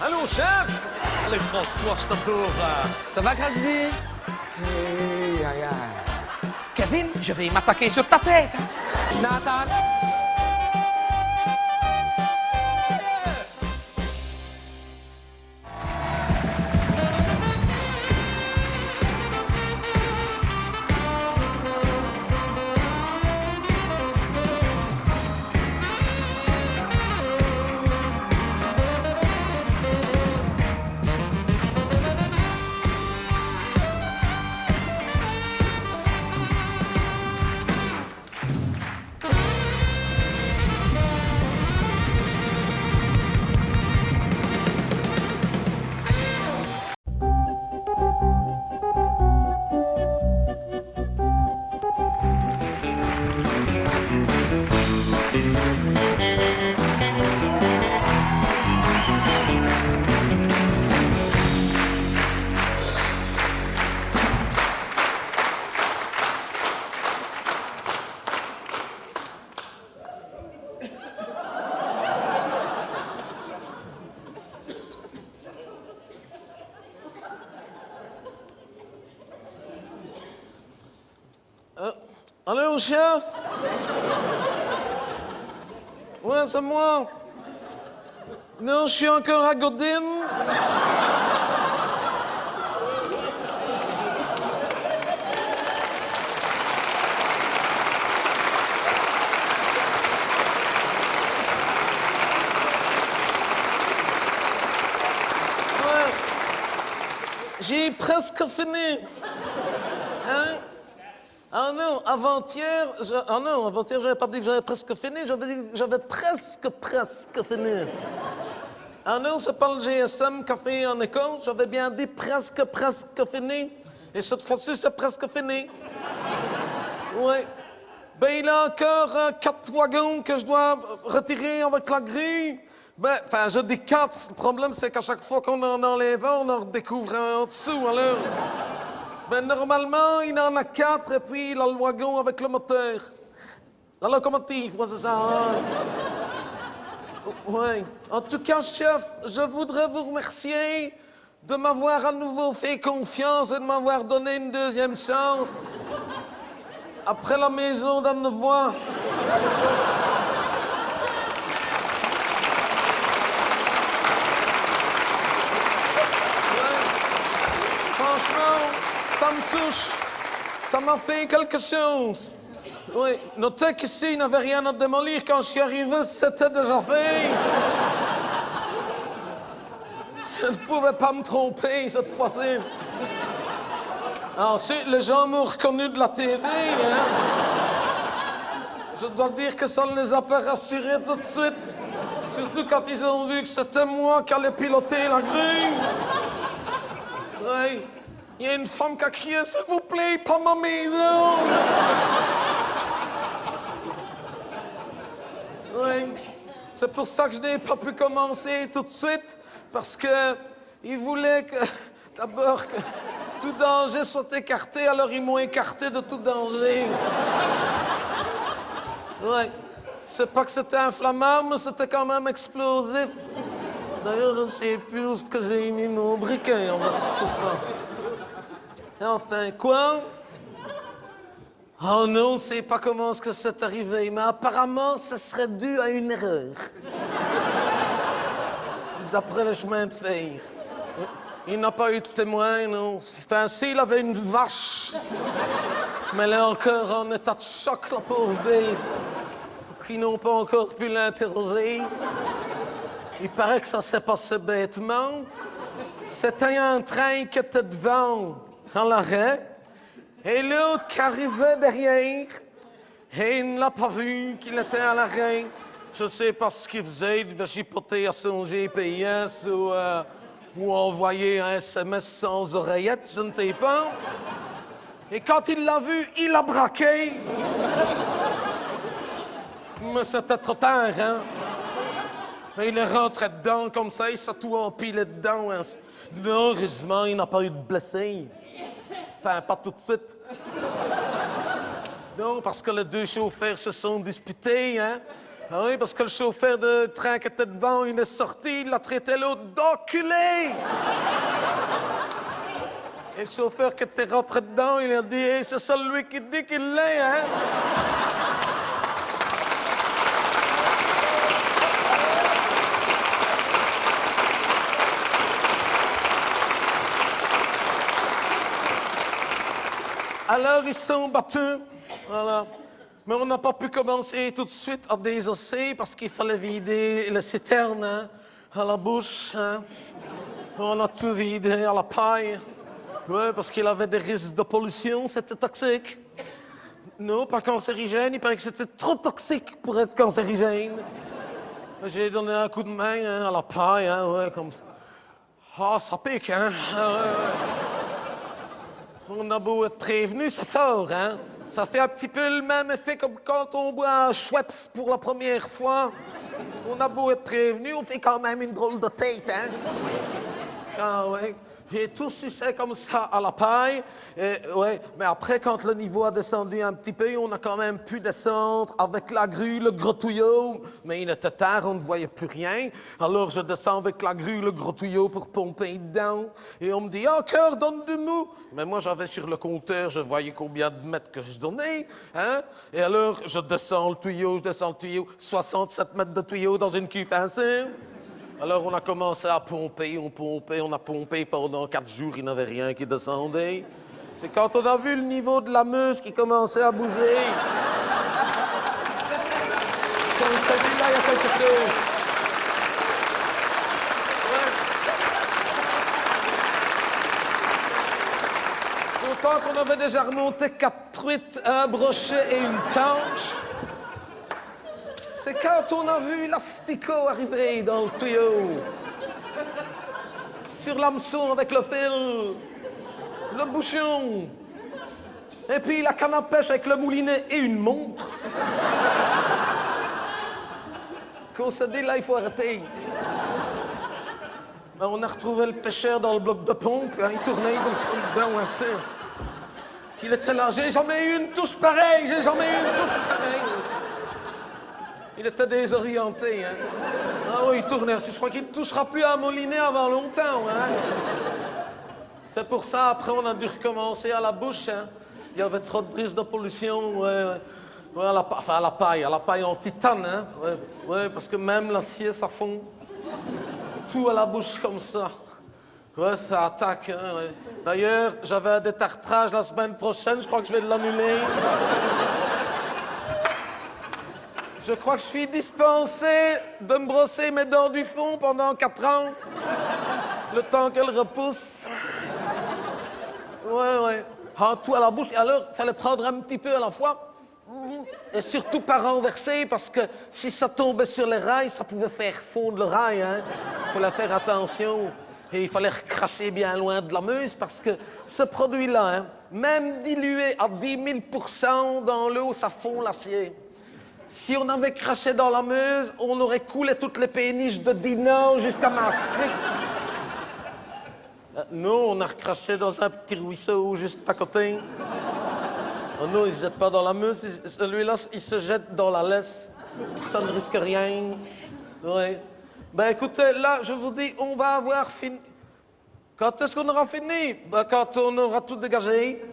Allô, chef? Allez, François, je t'adore. Ça va, Grady? Aïe, aïe, aïe. Kevin, je vais m'attaquer sur ta tête. Nathan! Allô, chef? Ouais, c'est moi. Non, je suis encore à Godine. Ouais. J'ai presque fini. Hein? Ah non, avant-hier, j'avais pas dit que j'avais presque fini, j'avais dit que j'avais presque fini. Ah non, c'est pas le GSM qui a fait en école, j'avais bien dit presque fini. Et cette fois-ci, c'est presque fini. Oui. Ben, il y a encore 4 wagons que je dois retirer avec la grille. Ben, enfin, je dis 4. Le problème, c'est qu'à chaque fois qu'on en enlève un, on en redécouvre un en dessous, alors... Ben, normalement, il en a 4 et puis il a le wagon avec le moteur. La locomotive, ouais, c'est ça. Hein? Oui. En tout cas, chef, je voudrais vous remercier de m'avoir à nouveau fait confiance et de m'avoir donné une deuxième chance. Après la maison d'Annevoie. Franchement, ça me touche. Ça m'a fait quelque chose. Oui, notez qu'ici, il n'avait rien à démolir. Quand je suis arrivé, c'était déjà fait. Je ne pouvais pas me tromper cette fois-ci. Alors, les gens m'ont reconnu de la TV, hein. Je dois dire que ça ne les a pas rassurés tout de suite. Surtout quand ils ont vu que c'était moi qui allais piloter la grue. Oui. Il y a une femme qui a crié « S'il vous plaît, pas ma maison !» Oui. C'est pour ça que je n'ai pas pu commencer tout de suite, parce que ils voulaient que, d'abord, que tout danger soit écarté, alors ils m'ont écarté de tout danger. Oui. C'est pas que c'était inflammable, mais c'était quand même explosif. D'ailleurs, je ne sais plus où que j'ai mis mon briquet, en fait, tout ça. Et enfin, quoi? Oh non, on ne sait pas comment est-ce que c'est arrivé, mais apparemment, ce serait dû à une erreur. D'après le chemin de fer. Il n'a pas eu de témoin, non. Enfin, s'il avait une vache. Mais elle est encore en état de choc, la pauvre bête. Ils n'ont pas encore pu l'interroger. Il paraît que ça s'est passé bêtement. C'était un train qui était devant, à l'arrêt, et l'autre qui arrivait derrière, et il ne l'a pas vu qu'il était à l'arrêt. Je ne sais pas ce qu'il faisait, il devait chipoter à son GPS ou envoyer un SMS sans oreillette, je ne sais pas. Et quand il l'a vu, il a braqué. Mais c'était trop tard, hein? Mais il est rentré dedans comme ça, il s'est tout empilé dedans. Hein. Heureusement, il n'a pas eu de blessés. Enfin, pas tout de suite. Non, parce que les deux chauffeurs se sont disputés, hein. Ah oui, parce que le chauffeur de train qui était devant, il est sorti, il a traité l'autre d'enculé. Et le chauffeur qui était rentré dedans, il a dit hey, « c'est celui qui dit qu'il l'est, hein? » Alors, ils sont battus. Voilà. Mais on n'a pas pu commencer tout de suite à désosser parce qu'il fallait vider le citerne hein, à la bouche. Hein. On a tout vidé à la paille. Ouais, parce qu'il avait des risques de pollution, c'était toxique. Non, pas cancérigène, il paraît que c'était trop toxique pour être cancérigène. J'ai donné un coup de main hein, à la paille, hein, ouais, comme ça. Ah, ça pique, hein? Ah, ouais, ouais. On a beau être prévenu, c'est fort, hein? Ça fait un petit peu le même effet comme quand on boit un Schweppes pour la première fois. On a beau être prévenu, on fait quand même une drôle de tête, hein? Ah ouais. J'ai tout sucé comme ça à la paille. Et, ouais. Mais après, quand le niveau a descendu un petit peu, on a quand même pu descendre avec la grue, le gros tuyau. Mais il était tard, on ne voyait plus rien. Alors je descends avec la grue, le gros tuyau pour pomper dedans. Et on me dit, « Encore, donne du mou! » Mais moi, j'avais sur le compteur, je voyais combien de mètres que je donnais. Hein? Et alors, je descends le tuyau, 67 mètres de tuyau dans une cuve incendie. Alors, on a commencé à pomper, on a pompé pendant 4 jours, il n'y avait rien qui descendait. C'est quand on a vu le niveau de la Meuse qui commençait à bouger. On s'est dit, là, il y a quelque chose. Ouais. Autant qu'on avait déjà remonté 4 truites, un brochet et une tanche. C'est quand on a vu l'asticot arriver dans le tuyau. Sur l'hameçon avec le fil, le bouchon, et puis la canne à pêche avec le moulinet et une montre. Qu'on s'est dit, là, il faut arrêter. Ben, on a retrouvé le pêcheur dans le bloc de pompe, hein, il tournait dans son bain assez. Il était là, j'ai jamais eu une touche pareille, j'ai jamais eu une touche pareille. Il était désorienté, hein. Ah oui, il tournait aussi. Je crois qu'il ne touchera plus à un moulinet avant longtemps, hein. C'est pour ça, après, on a dû recommencer à la bouche, hein. Il y avait trop de risques de pollution, ouais. Ouais, à la paille en titane, hein. Ouais, parce que même l'acier, ça fond. Tout à la bouche comme ça. Ouais, ça attaque, hein, ouais. D'ailleurs, j'avais un détartrage la semaine prochaine, je crois que je vais l'annuler. Je crois que je suis dispensé de me brosser mes dents du fond pendant 4 ans. Le temps qu'elles repoussent. Ouais. Ah, tout à la bouche. Et alors, il fallait prendre un petit peu à la fois. Et surtout pas renverser, parce que si ça tombait sur les rails, ça pouvait faire fondre le rail. Hein. Il fallait faire attention. Et il fallait recracher bien loin de la Meuse, parce que ce produit-là, hein, même dilué à 10 000 % dans l'eau, ça fond l'acier. Si on avait craché dans la Meuse, on aurait coulé toutes les péniches de Dinant jusqu'à Maastricht. Non, on a recraché dans un petit ruisseau juste à côté. Oh non, il ne se jette pas dans la Meuse. Celui-là, il se jette dans la Lesse. Ça ne risque rien. Ouais. Ben écoutez, là, je vous dis, on va avoir fini. Quand est-ce qu'on aura fini? Ben quand on aura tout dégagé.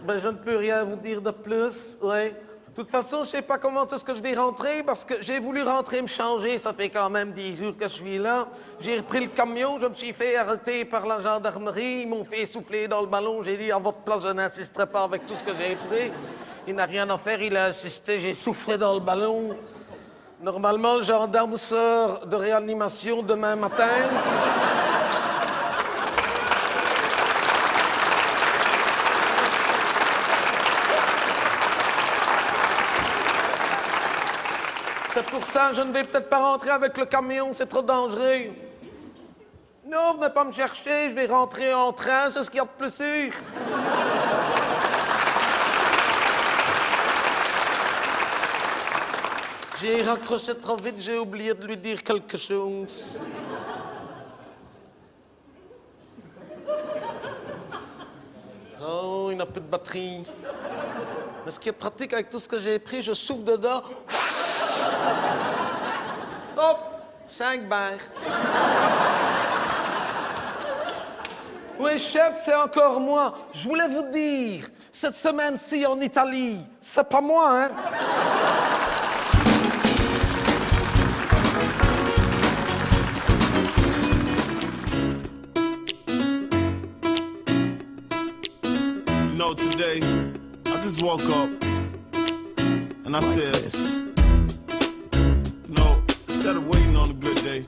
Ben je ne peux rien vous dire de plus. Ouais. De toute façon, je ne sais pas comment est-ce que je vais rentrer, parce que j'ai voulu rentrer me changer, ça fait quand même 10 jours que je suis là. J'ai repris le camion, je me suis fait arrêter par la gendarmerie, ils m'ont fait souffler dans le ballon, j'ai dit à votre place, je n'insisterai pas avec tout ce que j'ai pris. Il n'a rien à faire, il a insisté, j'ai soufflé dans le ballon. Normalement, le gendarme sort de réanimation demain matin. C'est pour ça que je ne vais peut-être pas rentrer avec le camion, c'est trop dangereux. Non, venez pas me chercher, je vais rentrer en train, c'est ce qu'il y a de plus sûr. J'ai raccroché trop vite, j'ai oublié de lui dire quelque chose. Oh, il n'a plus de batterie. Mais ce qui est pratique avec tout ce que j'ai pris, je souffle dedans. Top, 5 barres. Oui, chef, c'est encore moi. Je voulais vous dire, cette semaine-ci en Italie, c'est pas moi, hein? You know, today, I just woke up and I said, you know, instead of waiting on a good day,